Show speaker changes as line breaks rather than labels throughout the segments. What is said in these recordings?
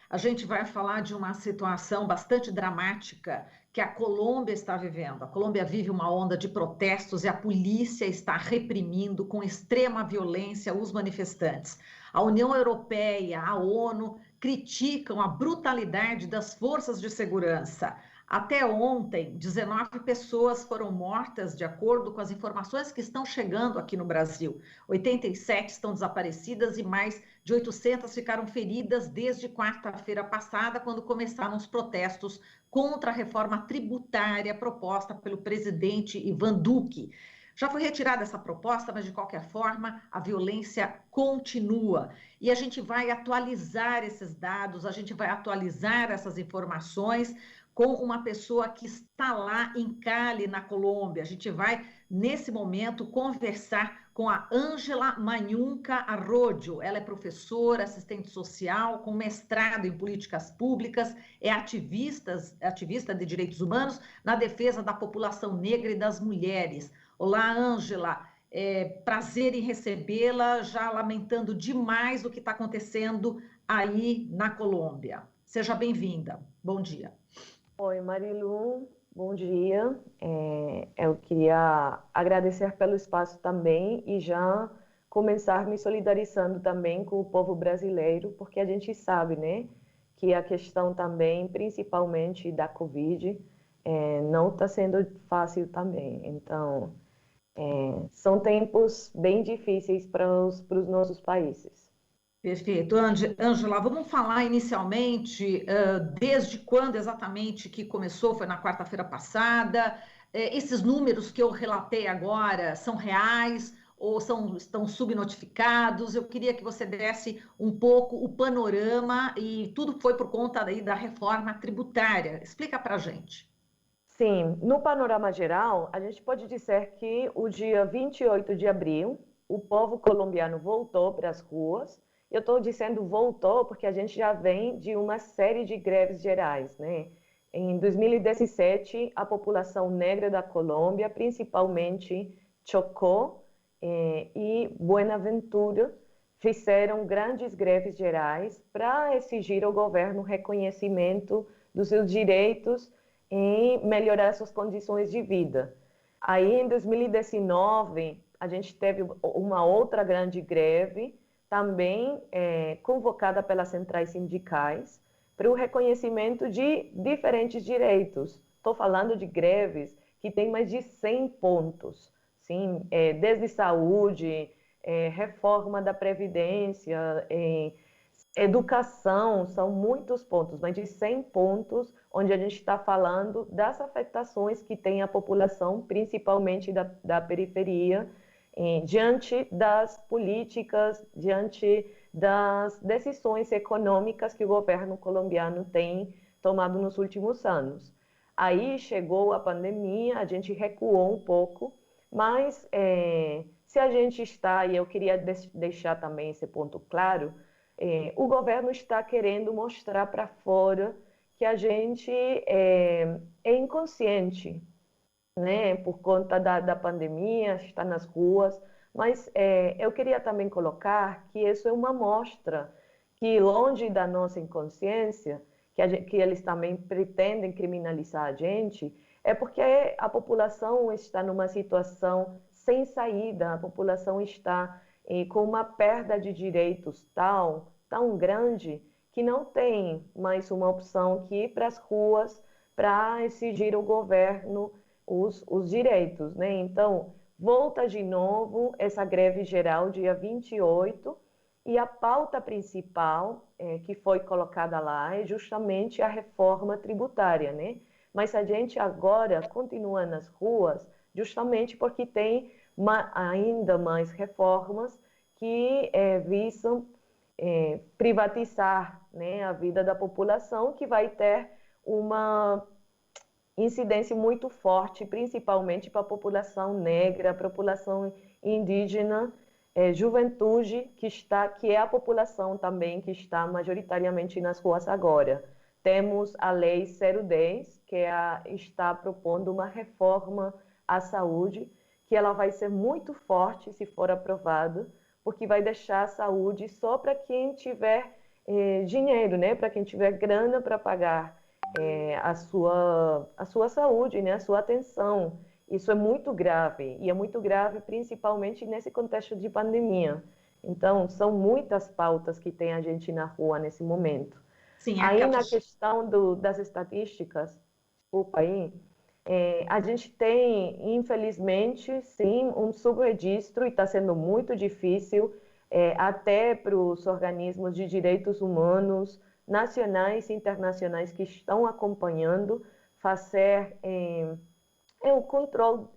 A gente vai falar de uma situação bastante dramática que a Colômbia está vivendo. A Colômbia vive uma onda de protestos e a polícia está reprimindo com extrema violência os manifestantes. A União Europeia, a ONU criticam a brutalidade das forças de segurança. Até ontem, 19 pessoas foram mortas, de acordo com as informações que estão chegando aqui no Brasil. 87 estão desaparecidas e mais de 800 ficaram feridas desde quarta-feira passada, quando começaram os protestos contra a reforma tributária proposta pelo presidente Ivan Duque. Já foi retirada essa proposta, mas de qualquer forma a violência continua. E a gente vai atualizar esses dados, a gente vai atualizar essas informações com uma pessoa que está lá em Cali, na Colômbia. A gente vai, nesse momento, conversar com a Ângela Manhunca Arroyo. Ela é professora, assistente social, com mestrado em políticas públicas, é ativista de direitos humanos na defesa da população negra e das mulheres. Olá, Ângela. Prazer em recebê-la, já lamentando demais o que está acontecendo aí na Colômbia. Seja bem-vinda. Bom dia.
Oi, Marilu, bom dia. Eu queria agradecer pelo espaço também e já começar me solidarizando também com o povo brasileiro, porque a gente sabe, né, que a questão também, principalmente da Covid, não está sendo fácil também. Então, são tempos bem difíceis para os nossos países.
Perfeito. Ângela, vamos falar inicialmente desde quando exatamente que começou, foi na quarta-feira passada. Esses números que eu relatei agora são reais ou estão subnotificados? Eu queria que você desse um pouco o panorama e tudo foi por conta daí da reforma tributária. Explica para a gente.
Sim, no panorama geral, a gente pode dizer que o dia 28 de abril, o povo colombiano voltou para as ruas. Eu estou dizendo voltou porque a gente já vem de uma série de greves gerais, né? Em 2017, a população negra da Colômbia, principalmente Chocó e Buenaventura, fizeram grandes greves gerais para exigir ao governo reconhecimento dos seus direitos e melhorar suas condições de vida. Aí, em 2019, a gente teve uma outra grande greve, também convocada pelas centrais sindicais, para o reconhecimento de diferentes direitos. Estou falando de greves que têm mais de 100 pontos, sim, desde saúde, reforma da Previdência, educação, são muitos pontos, mais de 100 pontos, onde a gente está falando das afetações que tem a população, principalmente da periferia, diante das políticas, diante das decisões econômicas que o governo colombiano tem tomado nos últimos anos. Aí chegou a pandemia, a gente recuou um pouco, mas se a gente está, e eu queria deixar também esse ponto claro, o governo está querendo mostrar para fora que a gente é inconsciente, né, por conta da pandemia, está nas ruas, mas eu queria também colocar que isso é uma mostra que, longe da nossa inconsciência, que eles também pretendem criminalizar a gente, é porque a população está numa situação sem saída, a população está com uma perda de direitos tão grande que não tem mais uma opção que ir para as ruas para exigir ao governo os direitos, né? Então, volta de novo essa greve geral, dia 28, e a pauta principal que foi colocada lá é justamente a reforma tributária, né? Mas a gente agora continua nas ruas justamente porque tem ainda mais reformas que visam privatizar, né, a vida da população, que vai ter uma incidência muito forte, principalmente para a população negra, a população indígena, juventude, que é a população também que está majoritariamente nas ruas agora. Temos a Lei 010, que está propondo uma reforma à saúde, que ela vai ser muito forte se for aprovada, porque vai deixar a saúde só para quem tiver dinheiro, né, para quem tiver grana para pagar a sua saúde, né, a sua atenção. Isso é muito grave, e é muito grave principalmente nesse contexto de pandemia. Então, são muitas pautas que tem a gente na rua nesse momento.
Sim,
Aí, na questão das estatísticas, desculpa aí, a gente tem, infelizmente, sim, um subregistro e está sendo muito difícil, até para os organismos de direitos humanos, nacionais e internacionais que estão acompanhando, fazer o controle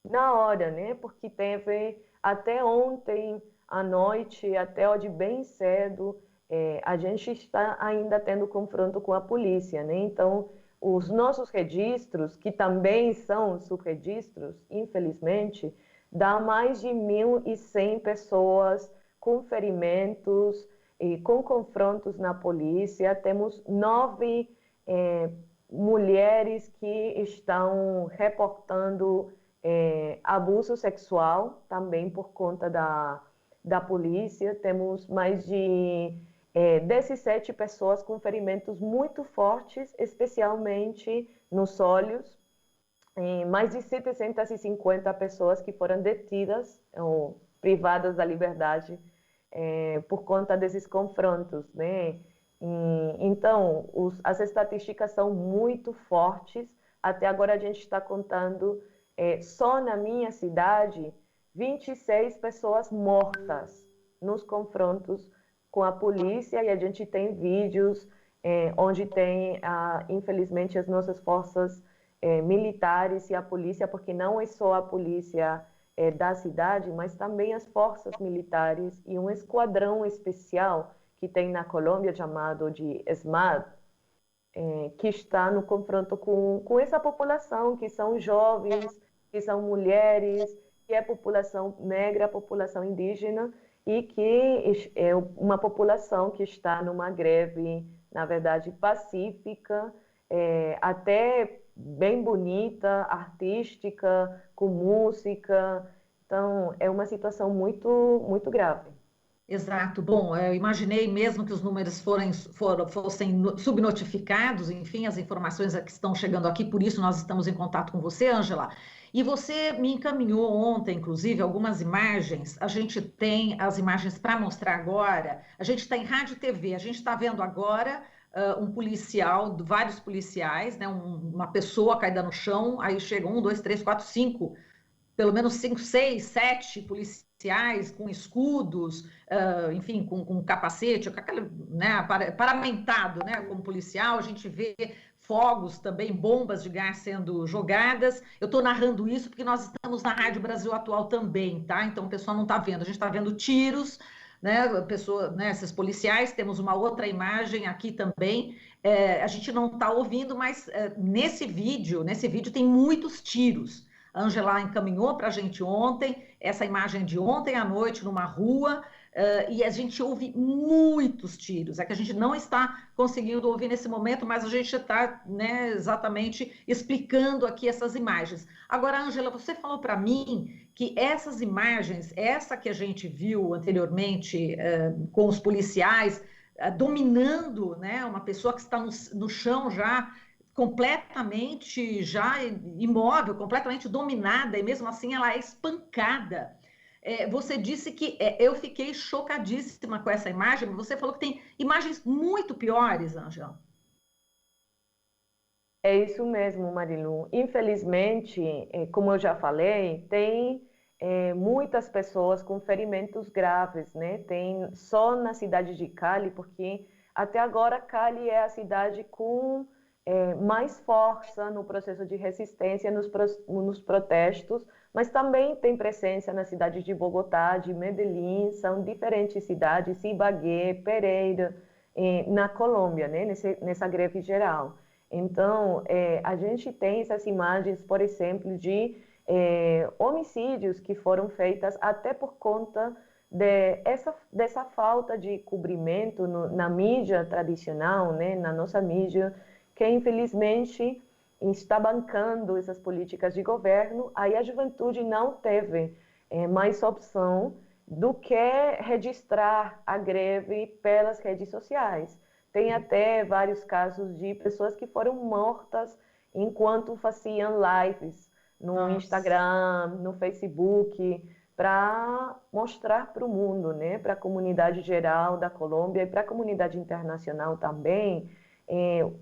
na hora, né? Porque teve até ontem à noite, até hoje bem cedo, a gente está ainda tendo confronto com a polícia, né? Então, os nossos registros, que também são subregistros, infelizmente, dá mais de 1.100 pessoas com ferimentos e com confrontos na polícia. Temos 9 mulheres que estão reportando abuso sexual, também por conta da polícia. Temos mais de 17 pessoas com ferimentos muito fortes, especialmente nos olhos. Mais de 750 pessoas que foram detidas ou privadas da liberdade por conta desses confrontos, né? Então, as estatísticas são muito fortes. Até agora a gente está contando, só na minha cidade, 26 pessoas mortas nos confrontos com a polícia, e a gente tem vídeos onde tem, infelizmente, as nossas forças militares e a polícia, porque não é só a polícia da cidade, mas também as forças militares e um esquadrão especial que tem na Colômbia, chamado de ESMAD, que está no confronto com essa população, que são jovens, que são mulheres, que é a população negra, a população indígena, e que é uma população que está numa greve, na verdade, pacífica, até bem bonita, artística, com música. Então, é uma situação muito, muito grave.
Exato. Bom, eu imaginei mesmo que os números fossem subnotificados, enfim, as informações que estão chegando aqui, por isso nós estamos em contato com você, Ângela. E você me encaminhou ontem, inclusive, algumas imagens. A gente tem as imagens para mostrar agora. A gente está em rádio e TV, a gente está vendo agora um policial, vários policiais, né, uma pessoa caída no chão, aí chegam 1, 2, 3, 4, 5, pelo menos 5, 6, 7 policiais com escudos, enfim, com capacete, com aquele, né, paramentado, né, como policial. A gente vê fogos também, bombas de gás sendo jogadas. Eu estou narrando isso porque nós estamos na Rádio Brasil Atual também, tá? Então o pessoal não está vendo. A gente está vendo tiros, né, né, esses policiais. Temos uma outra imagem aqui também. A gente não está ouvindo, mas nesse vídeo tem muitos tiros. A Ângela encaminhou para a gente ontem, essa imagem de ontem à noite numa rua, e a gente ouve muitos tiros. É que a gente não está conseguindo ouvir nesse momento, mas a gente está, né, exatamente explicando aqui essas imagens. Agora, Ângela, você falou para mim que essas imagens, essa que a gente viu anteriormente com os policiais dominando, né, uma pessoa que está no chão já completamente já imóvel, completamente dominada, e mesmo assim ela é espancada. Você disse que eu fiquei chocadíssima com essa imagem, mas você falou que tem imagens muito piores, Ângela.
É isso mesmo, Marilu. Infelizmente, como eu já falei, tem muitas pessoas com ferimentos graves, né? Tem só na cidade de Cali, porque até agora Cali é a cidade com mais força no processo de resistência, nos protestos, mas também tem presença na cidade de Bogotá, de Medellín, são diferentes cidades, Ibagué, Pereira, na Colômbia, né? Nessa greve geral. Então, a gente tem essas imagens, por exemplo, de homicídios que foram feitas até por conta dessa falta de cobrimento na mídia tradicional, né? Na nossa mídia, que infelizmente está bancando essas políticas de governo. Aí a juventude não teve mais opção do que registrar a greve pelas redes sociais. Tem até vários casos de pessoas que foram mortas enquanto faziam lives no Instagram, no Facebook, para mostrar para o mundo, né, para a comunidade geral da Colômbia e para a comunidade internacional também,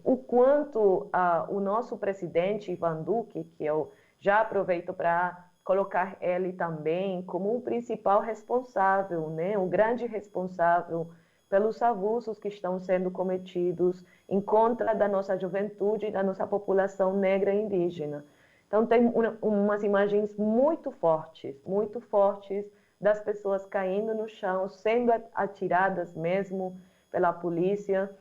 o quanto o nosso presidente Ivan Duque, que eu já aproveito para colocar ele também como o principal responsável, né, o grande responsável pelos abusos que estão sendo cometidos em contra da nossa juventude e da nossa população negra e indígena. Então, tem umas imagens muito fortes das pessoas caindo no chão, sendo atiradas mesmo pela polícia.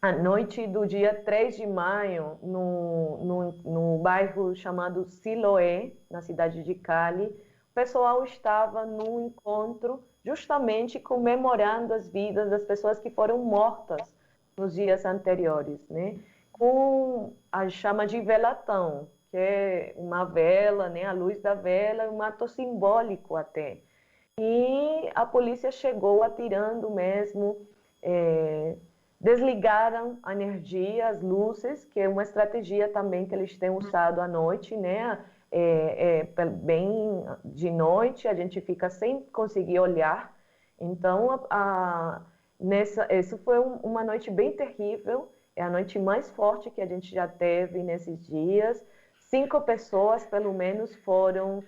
À noite do dia 3 de maio, no bairro chamado Siloé, na cidade de Cali, o pessoal estava num encontro justamente comemorando as vidas das pessoas que foram mortas nos dias anteriores, né? Com a chama de velatão, que é uma vela, né? A luz da vela, um ato simbólico até. E a polícia chegou atirando mesmo, desligaram a energia, as luzes, que é uma estratégia também que eles têm usado à noite, né? Bem de noite, a gente fica sem conseguir olhar. Então, essa foi uma noite bem terrível, é a noite mais forte que a gente já teve nesses dias. 5 pessoas, pelo menos, foram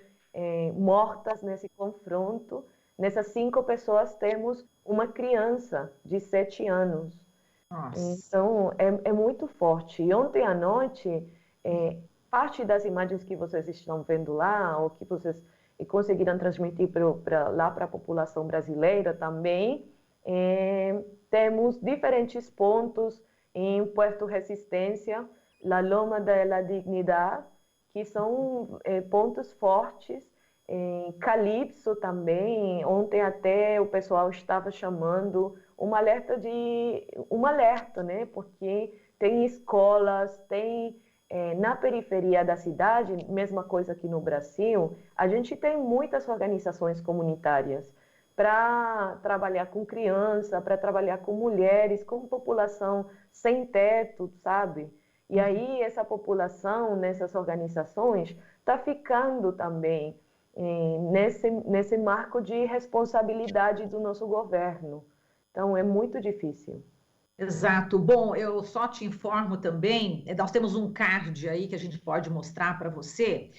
mortas nesse confronto. Nessas 5 pessoas, temos uma criança de 7 anos. Nossa. Então, é muito forte. E ontem à noite, parte das imagens que vocês estão vendo lá, ou que vocês conseguiram transmitir lá para a população brasileira também, temos diferentes pontos em Puerto Resistência, La Loma de la Dignidad, que são pontos fortes, em Calypso também. Ontem até o pessoal estava chamando um alerta, né? Porque tem escolas, tem na periferia da cidade, mesma coisa aqui no Brasil, a gente tem muitas organizações comunitárias para trabalhar com criança, para trabalhar com mulheres, com população sem teto, sabe? E aí essa população, nessas organizações, está ficando também nesse marco de responsabilidade do nosso governo. Então, é muito difícil.
Exato. Bom, eu só te informo também, nós temos um card aí que a gente pode mostrar para você,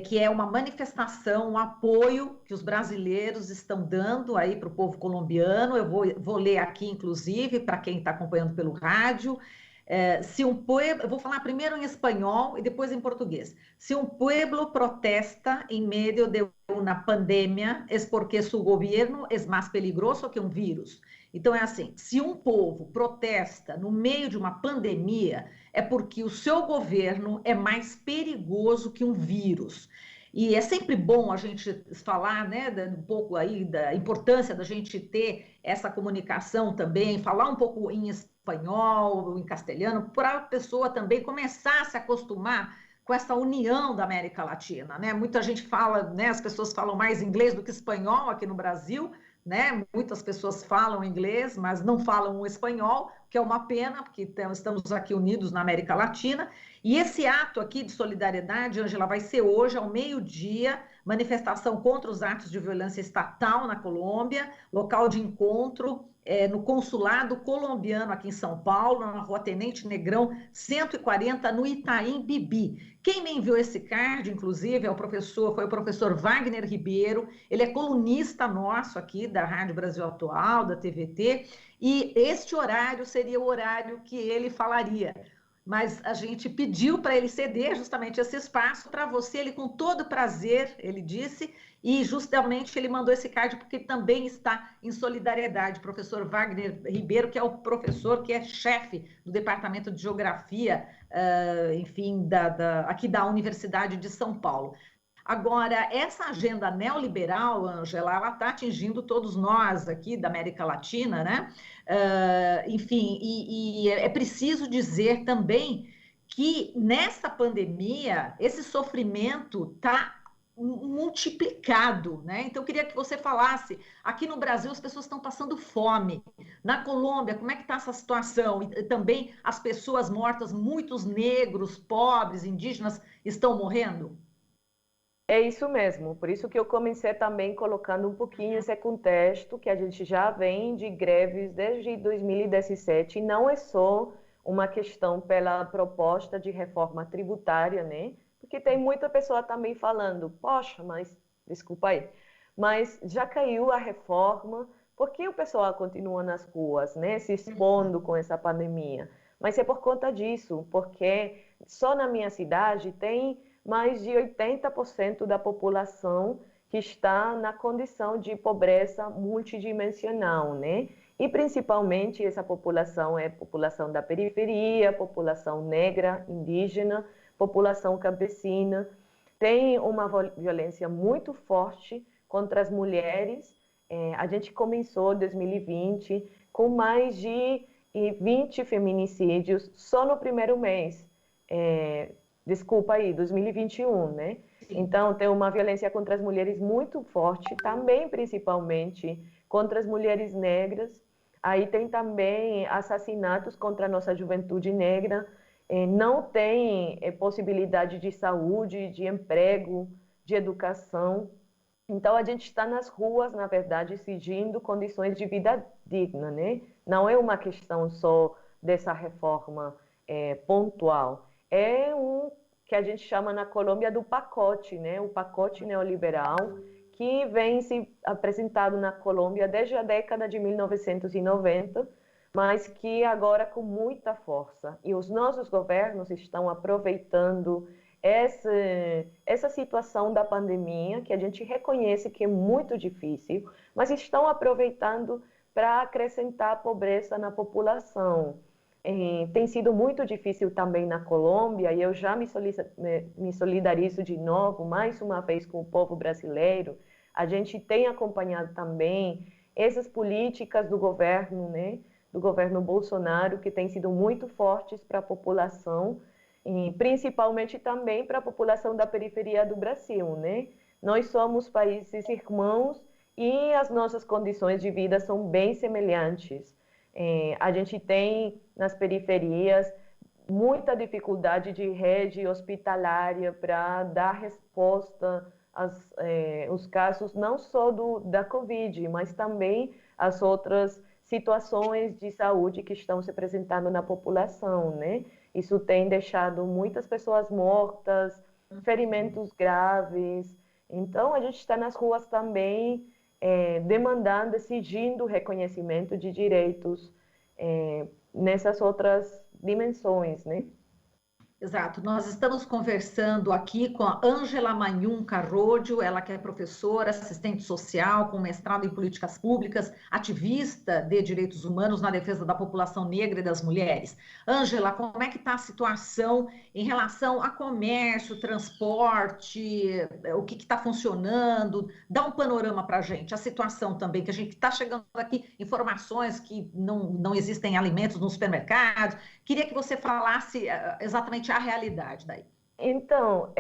que é uma manifestação, um apoio que os brasileiros estão dando aí para o povo colombiano. Eu vou ler aqui, inclusive, para quem está acompanhando pelo rádio. Eu vou falar primeiro em espanhol e depois em português. Se um pueblo protesta em medio de uma pandemia, es porque su gobierno es más peligroso que um vírus. Então, é assim, se um povo protesta no meio de uma pandemia, é porque o seu governo é mais perigoso que um vírus. E é sempre bom a gente falar, né, um pouco aí da importância da gente ter essa comunicação também, falar um pouco em espanhol, em castelhano, para a pessoa também começar a se acostumar com essa união da América Latina, né? Muita gente fala, né, as pessoas falam mais inglês do que espanhol aqui no Brasil, né? Muitas pessoas falam inglês, mas não falam o espanhol, que é uma pena, porque estamos aqui unidos na América Latina. E esse ato aqui de solidariedade, Ângela, vai ser hoje, ao meio-dia, manifestação contra os atos de violência estatal na Colômbia, local de encontro no consulado colombiano aqui em São Paulo, na Rua Tenente Negrão 140, no Itaim Bibi. Quem me enviou esse card, inclusive, foi o professor Wagner Ribeiro. Ele é colunista nosso aqui da Rádio Brasil Atual, da TVT, e este horário seria o horário que ele falaria. Mas a gente pediu para ele ceder justamente esse espaço para você, ele com todo prazer, ele disse, e justamente ele mandou esse card porque também está em solidariedade. Professor Wagner Ribeiro, que é o professor que é chefe do Departamento de Geografia, enfim, aqui da Universidade de São Paulo. Agora, essa agenda neoliberal, Ângela, ela está atingindo todos nós aqui da América Latina, né? Enfim, e é preciso dizer também que nessa pandemia, esse sofrimento está multiplicado, né? Então, eu queria que você falasse, aqui no Brasil as pessoas estão passando fome, na Colômbia, como é que está essa situação? E também as pessoas mortas, muitos negros, pobres, indígenas, estão morrendo?
É isso mesmo, por isso que eu comecei também colocando um pouquinho esse contexto que a gente já vem de greves desde 2017, e não é só uma questão pela proposta de reforma tributária, né? Porque tem muita pessoa também falando, poxa, mas, desculpa aí, mas já caiu a reforma, por que o pessoal continua nas ruas, né? Se expondo com essa pandemia? Mas é por conta disso, porque só na minha cidade tem mais de 80% da população que está na condição de pobreza multidimensional, né? E principalmente essa população é população da periferia, população negra, indígena, população campesina. Tem uma violência muito forte contra as mulheres. A gente começou em 2020 com mais de 20 feminicídios só no primeiro mês. Desculpa aí, 2021, né?
Sim.
Então, tem uma violência contra as mulheres muito forte, também principalmente contra as mulheres negras. Aí tem também assassinatos contra a nossa juventude negra. Não tem possibilidade de saúde, de emprego, de educação. Então, a gente está nas ruas, na verdade, exigindo condições de vida digna, né? Não é uma questão só dessa reforma pontual. É um que a gente chama na Colômbia do pacote, né? O pacote neoliberal, que vem se apresentado na Colômbia desde a década de 1990, mas que agora com muita força. E os nossos governos estão aproveitando essa situação da pandemia, que a gente reconhece que é muito difícil, mas estão aproveitando para acrescentar pobreza na população. Tem sido muito difícil também na Colômbia, e eu já me solidarizo de novo, mais uma vez, com o povo brasileiro. A gente tem acompanhado também essas políticas do governo, né, do governo Bolsonaro, que têm sido muito fortes para a população, e principalmente também para a população da periferia do Brasil, né? Nós somos países irmãos e as nossas condições de vida são bem semelhantes. A gente tem nas periferias muita dificuldade de rede hospitalária para dar resposta aos casos não só da Covid, mas também as outras situações de saúde que estão se apresentando na população, né? Isso tem deixado muitas pessoas mortas, ferimentos graves. Então, a gente está nas ruas também demandando, exigindo reconhecimento de direitos nessas outras dimensões, né?
Exato. Nós estamos conversando aqui com a Ângela Magnum Carrodio, ela que é professora, assistente social, com mestrado em políticas públicas, ativista de direitos humanos na defesa da população negra e das mulheres. Ângela, como é que está a situação em relação a comércio, transporte, o que está funcionando? Dá um panorama para a gente, a situação também, que a gente está chegando aqui, informações que não existem alimentos nos supermercados. Queria que você falasse exatamente a realidade daí.
Então,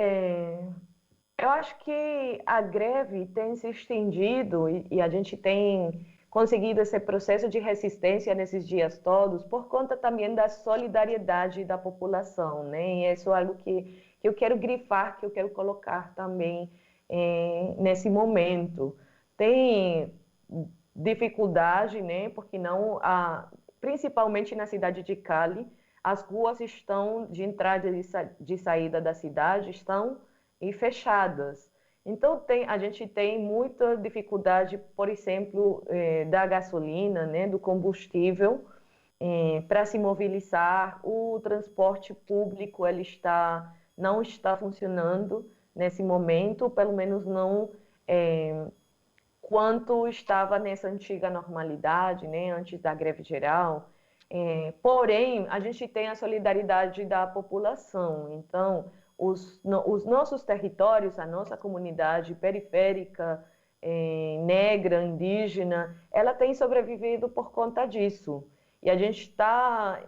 eu acho que a greve tem se estendido e a gente tem conseguido esse processo de resistência nesses dias todos por conta também da solidariedade da população, né? E isso é algo que eu quero grifar, que eu quero colocar também nesse momento. Tem dificuldade, né? Porque não principalmente na cidade de Cali, as ruas estão de entrada e de saída da cidade estão fechadas. Então a gente tem muita dificuldade, por exemplo, da gasolina, né, do combustível, para se mobilizar. O transporte público não está funcionando nesse momento, pelo menos não quanto estava nessa antiga normalidade, né, antes da greve geral. Porém, a gente tem a solidariedade da população. Então, os nossos territórios, a nossa comunidade periférica, negra, indígena, ela tem sobrevivido por conta disso. E a gente está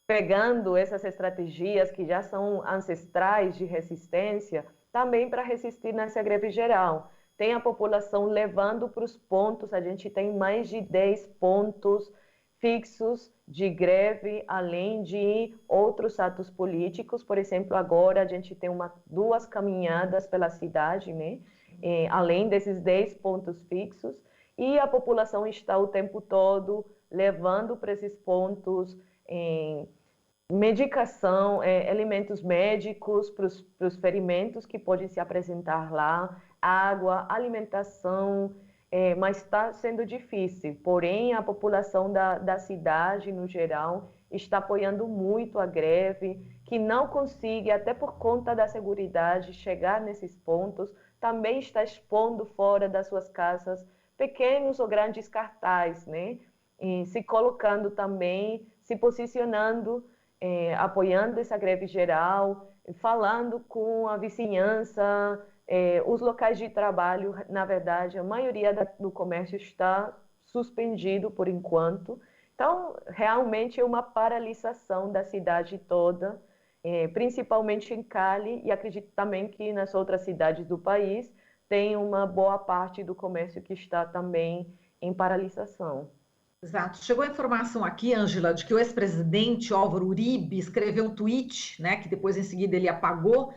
pegando essas estratégias que já são ancestrais de resistência também para resistir nessa greve geral. Tem a população levando para os pontos, a gente tem mais de 10 pontos fixos de greve, além de outros atos políticos. Por exemplo, agora a gente tem duas caminhadas pela cidade, né? Além desses 10 pontos fixos, e a população está o tempo todo levando para esses pontos medicação, elementos médicos para os ferimentos que podem se apresentar lá, água, alimentação, mas está sendo difícil. Porém, a população da cidade, no geral, está apoiando muito a greve, que não consegue, até por conta da segurança, chegar nesses pontos, também está expondo fora das suas casas pequenos ou grandes cartazes, né? E se colocando também, se posicionando, apoiando essa greve geral, falando com a vizinhança, os locais de trabalho. Na verdade, a maioria do comércio está suspendido por enquanto. Então, realmente é uma paralisação da cidade toda, principalmente em Cali, e acredito também que nas outras cidades do país tem uma boa parte do comércio que está também em paralisação.
Exato. Chegou a informação aqui, Ângela, de que o ex-presidente Álvaro Uribe escreveu um tweet, né, que depois em seguida ele apagou,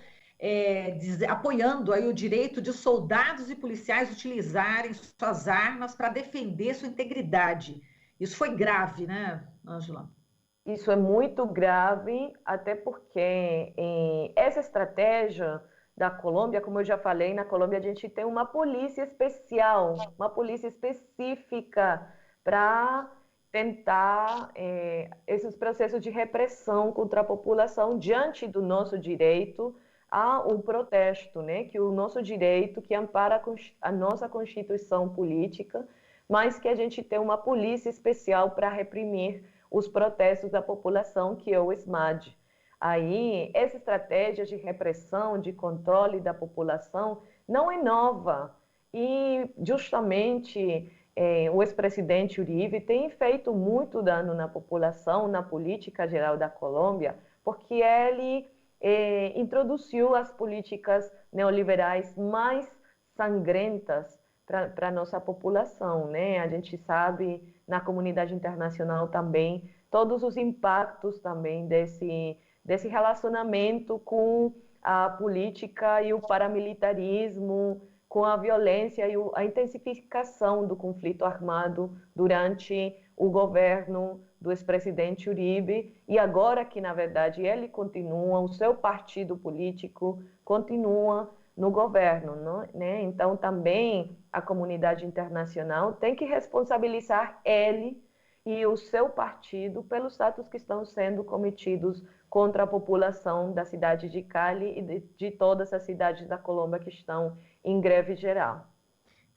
apoiando aí o direito de soldados e policiais utilizarem suas armas para defender sua integridade. Isso foi grave, né, Ângela?
Isso é muito grave, até porque essa estratégia da Colômbia, como eu já falei, na Colômbia a gente tem uma polícia especial, uma polícia específica para tentar esses processos de repressão contra a população diante do nosso direito ao protesto, né? Que o nosso direito que ampara a nossa Constituição política, mas que a gente tem uma polícia especial para reprimir os protestos da população, que é o SMAD. Aí, essa estratégia de repressão, de controle da população, não é nova. E, justamente, o ex-presidente Uribe tem feito muito dano na população, na política geral da Colômbia, porque ele introduziu as políticas neoliberais mais sangrentas para a nossa população, né? A gente sabe, na comunidade internacional também, todos os impactos também desse relacionamento com a política e o paramilitarismo, com a violência e a intensificação do conflito armado durante o governo do ex-presidente Uribe, e agora que, na verdade, ele continua, o seu partido político continua no governo, né? Então, também a comunidade internacional tem que responsabilizar ele e o seu partido pelos atos que estão sendo cometidos contra a população da cidade de Cali e de todas as cidades da Colômbia que estão em greve geral.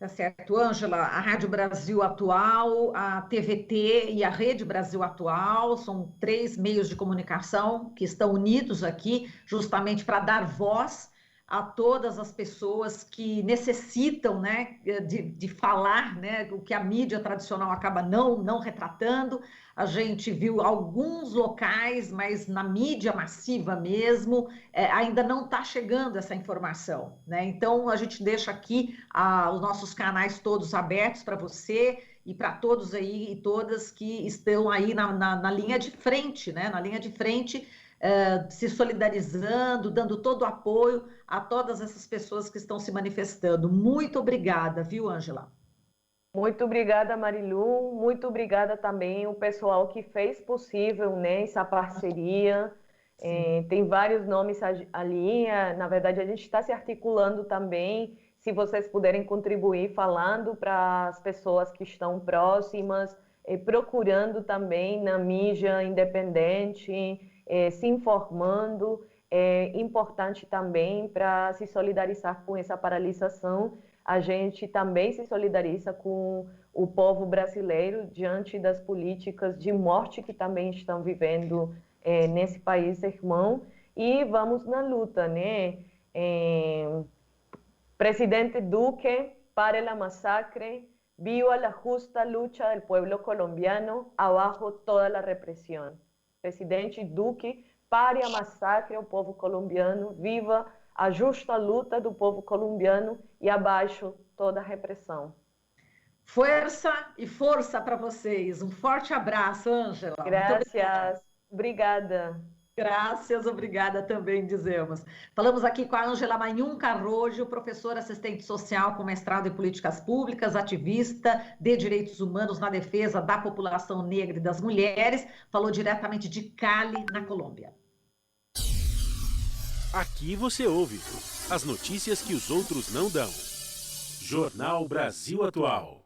Tá certo, Ângela. A Rádio Brasil Atual, a TVT e a Rede Brasil Atual são 3 meios de comunicação que estão unidos aqui justamente para dar voz a todas as pessoas que necessitam, né, de falar, né, o que a mídia tradicional acaba não retratando. A gente viu alguns locais, mas na mídia massiva mesmo, ainda não está chegando essa informação, né? Então, a gente deixa aqui os nossos canais todos abertos para você e para todos aí e todas que estão aí na linha de frente, né? Na linha de frente, se solidarizando, dando todo o apoio a todas essas pessoas que estão se manifestando. Muito obrigada, viu, Ângela?
Muito obrigada, Marilu. Muito obrigada também o pessoal que fez possível, né, essa parceria. Tem vários nomes ali. Na verdade, a gente está se articulando também. Se vocês puderem contribuir falando para as pessoas que estão próximas, procurando também na mídia independente, se informando. É importante também para se solidarizar com essa paralisação. A gente também se solidariza com o povo brasileiro diante das políticas de morte que também estão vivendo nesse país irmão. E vamos na luta, né? Presidente Duque, pare la masacre, viva la justa lucha del pueblo colombiano, abajo toda la represión. Presidente Duque, pare a massacre ao povo colombiano, viva a justa luta do povo colombiano e abaixo toda a repressão.
Força e força para vocês. Um forte abraço, Ângela.
Graças. Obrigada.
Graças, obrigada também, dizemos. Falamos aqui com a Ângela Magnum Carrojo, professora assistente social com mestrado em políticas públicas, ativista de direitos humanos na defesa da população negra e das mulheres. Falou diretamente de Cali, na Colômbia.
Aqui você ouve as notícias que os outros não dão. Jornal Brasil Atual.